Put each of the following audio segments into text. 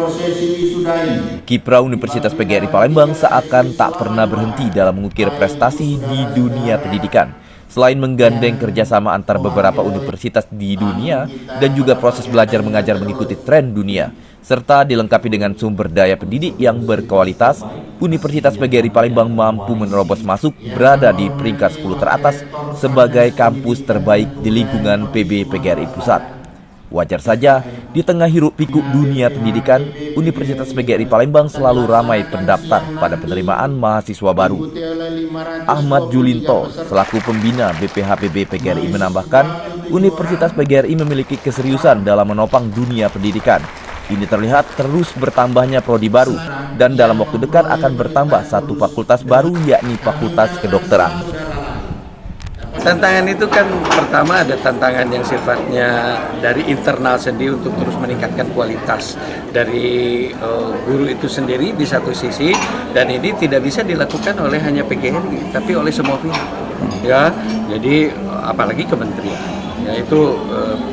prosesi wisuda ini. Kiprah Universitas PGRI Palembang seakan tak pernah berhenti dalam mengukir prestasi di dunia pendidikan. Selain menggandeng kerjasama antar beberapa universitas di dunia dan juga proses belajar mengajar mengikuti tren dunia, serta dilengkapi dengan sumber daya pendidik yang berkualitas, Universitas PGRI Palembang mampu menerobos masuk berada di peringkat 10 teratas sebagai kampus terbaik di lingkungan PB PGRI Pusat. Wajar saja, di tengah hiruk-pikuk dunia pendidikan, Universitas PGRI Palembang selalu ramai pendaftar pada penerimaan mahasiswa baru. Ahmad Julinto, selaku pembina BPHPB PGRI menambahkan, Universitas PGRI memiliki keseriusan dalam menopang dunia pendidikan. Ini terlihat terus bertambahnya prodi baru, dan dalam waktu dekat akan bertambah satu fakultas baru, yakni Fakultas Kedokteran. Tantangan itu kan pertama ada tantangan yang sifatnya dari internal sendiri untuk terus meningkatkan kualitas dari guru itu sendiri di satu sisi, dan ini tidak bisa dilakukan oleh hanya PGRI tapi oleh semua pihak ya, jadi apalagi kementerian ya, itu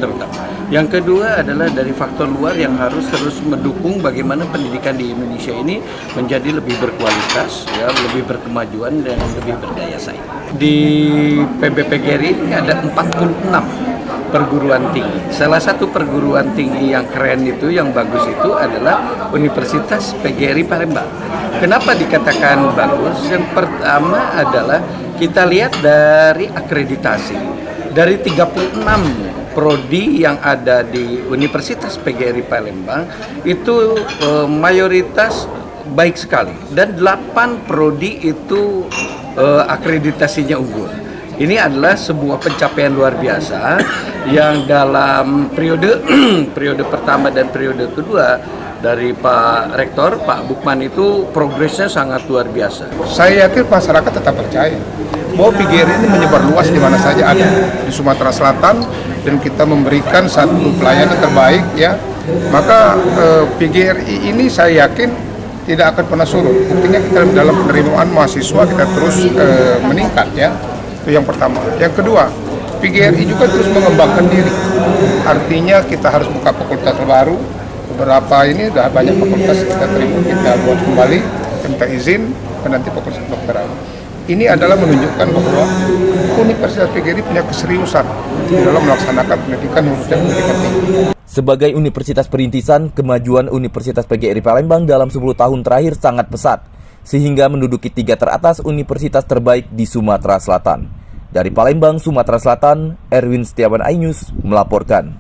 terutama. Yang kedua adalah dari faktor luar yang harus terus mendukung bagaimana pendidikan di Indonesia ini menjadi lebih berkualitas, ya, lebih berkemajuan dan lebih berdaya saing. Di PBPGRI ini ada 46 perguruan tinggi. Salah satu perguruan tinggi yang keren itu, yang bagus itu adalah Universitas PGRI Palembang. Kenapa dikatakan bagus? Yang pertama adalah kita lihat dari akreditasi. Dari 36 prodi yang ada di Universitas PGRI Palembang itu mayoritas baik sekali, dan 8 prodi itu akreditasinya unggul. Ini adalah sebuah pencapaian luar biasa yang dalam periode pertama dan periode kedua dari Pak Rektor, Pak Bukman itu progresnya sangat luar biasa. Saya yakin masyarakat tetap percaya bahwa PGRI ini menyebar luas di mana saja ada di Sumatera Selatan, dan kita memberikan satu pelayanan terbaik ya. Maka PGRI ini saya yakin tidak akan pernah surut. Buktinya kita dalam penerimaan mahasiswa kita terus meningkat ya. Itu yang pertama. Yang kedua, PGRI juga terus mengembangkan diri. Artinya kita harus buka fakultas baru. Beberapa ini sudah banyak fakultas kita terima, kita buat kembali, minta izin, dan nanti fakultas kedokteran. Ini adalah menunjukkan bahwa Universitas PGRI punya keseriusan di dalam melaksanakan pendidikan khususnya pendidikan tinggi. Sebagai universitas perintisan, kemajuan Universitas PGRI Palembang dalam 10 tahun terakhir sangat pesat, sehingga menduduki 3 teratas universitas terbaik di Sumatera Selatan. Dari Palembang, Sumatera Selatan, Erwin Setiawan iNews melaporkan.